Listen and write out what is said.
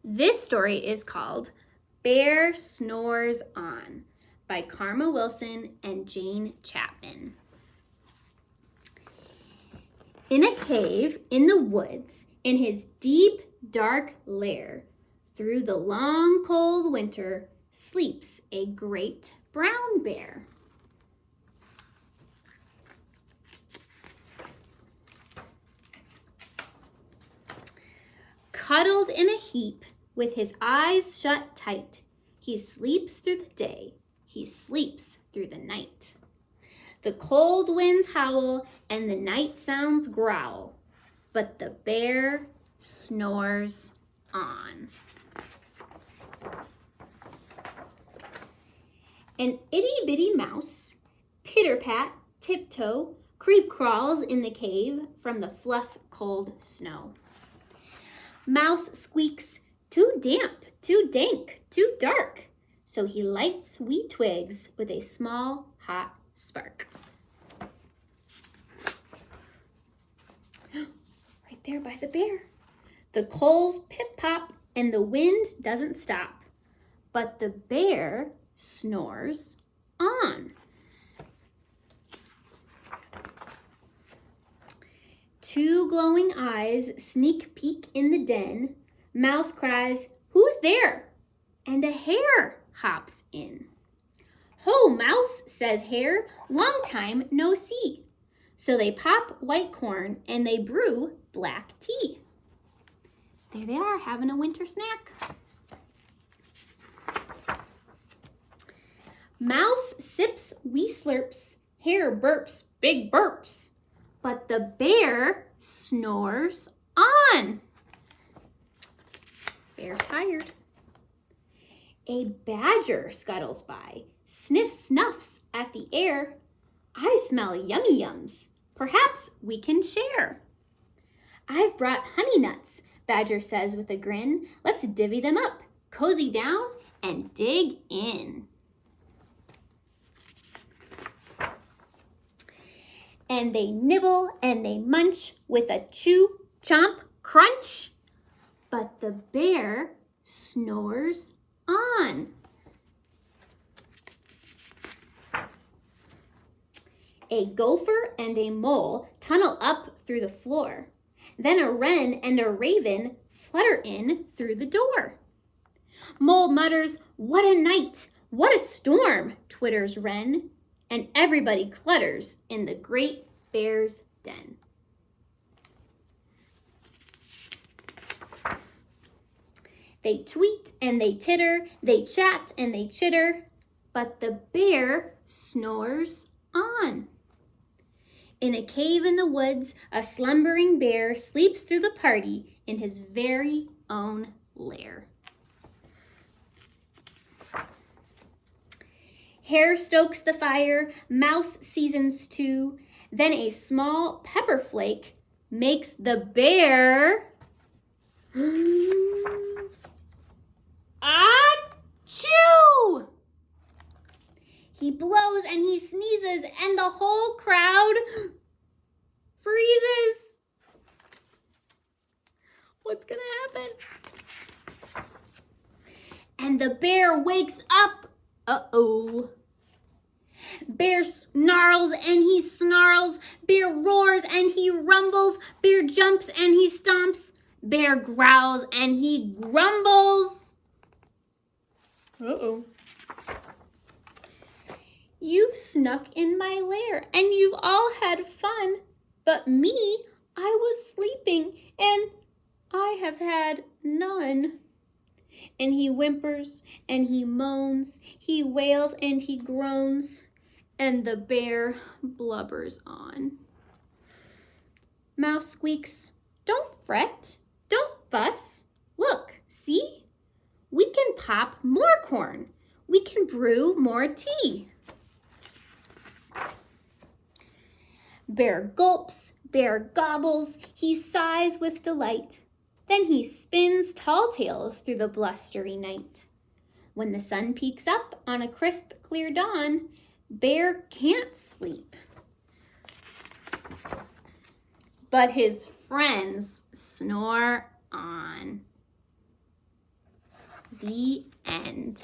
This story is called Bear Snores On by Karma Wilson and Jane Chapman. In a cave in the woods, in his deep, dark lair, through the long, cold winter, sleeps a great brown bear. Cuddled in a heap, with his eyes shut tight, he sleeps through the day, he sleeps through the night. The cold winds howl and the night sounds growl, but the bear snores on. An itty-bitty mouse, pitter-pat, tiptoe, creep-crawls in the cave from the fluff cold snow. Mouse squeaks, too damp, too dank, too dark, so he lights wee twigs with a small, hot spark. Right there by the bear. The coals pip-pop and the wind doesn't stop, but the bear snores on. Two glowing eyes sneak peek in the den. Mouse cries, "Who's there?" And a hare hops in. "Ho, Mouse," says Hare, "long time no see." So they pop white corn and they brew black tea. There they are, having a winter snack. Mouse sips wee slurps, Hare burps big burps, but the bear snores on. Bear's tired. A badger scuttles by, sniffs snuffs at the air. "I smell yummy yums, perhaps we can share." "I've brought honey nuts," Badger says with a grin. "Let's divvy them up, cozy down, and dig in." And they nibble and they munch with a chew, chomp, crunch, but the bear snores on. A gopher and a mole tunnel up through the floor. Then a wren and a raven flutter in through the door. Mole mutters, "What a night! What a storm!" twitters wren, and everybody clutters in the great bear's den. They tweet and they titter, they chat and they chitter, but the bear snores on. In a cave in the woods, a slumbering bear sleeps through the party in his very own lair. Hare stokes the fire, Mouse seasons too, then a small pepper flake makes the bear achoo! He blows and he sneezes and the whole crowd freezes. What's gonna happen? And the bear wakes up. Uh-oh. Bear snarls and he snarls. Bear roars and he rumbles. Bear jumps and he stomps. Bear growls and he grumbles. Uh-oh. You've snuck in my lair and you've all had fun, but me, I was sleeping and I have had none. And he whimpers and he moans, he wails and he groans, and the bear blubbers on. Mouse squeaks, "Don't fret, don't fuss. Look, see? We can pop more corn. We can brew more tea." Bear gulps, bear gobbles, he sighs with delight. Then he spins tall tales through the blustery night. When the sun peeks up on a crisp, clear dawn, Bear can't sleep. But his friends snore on. The end.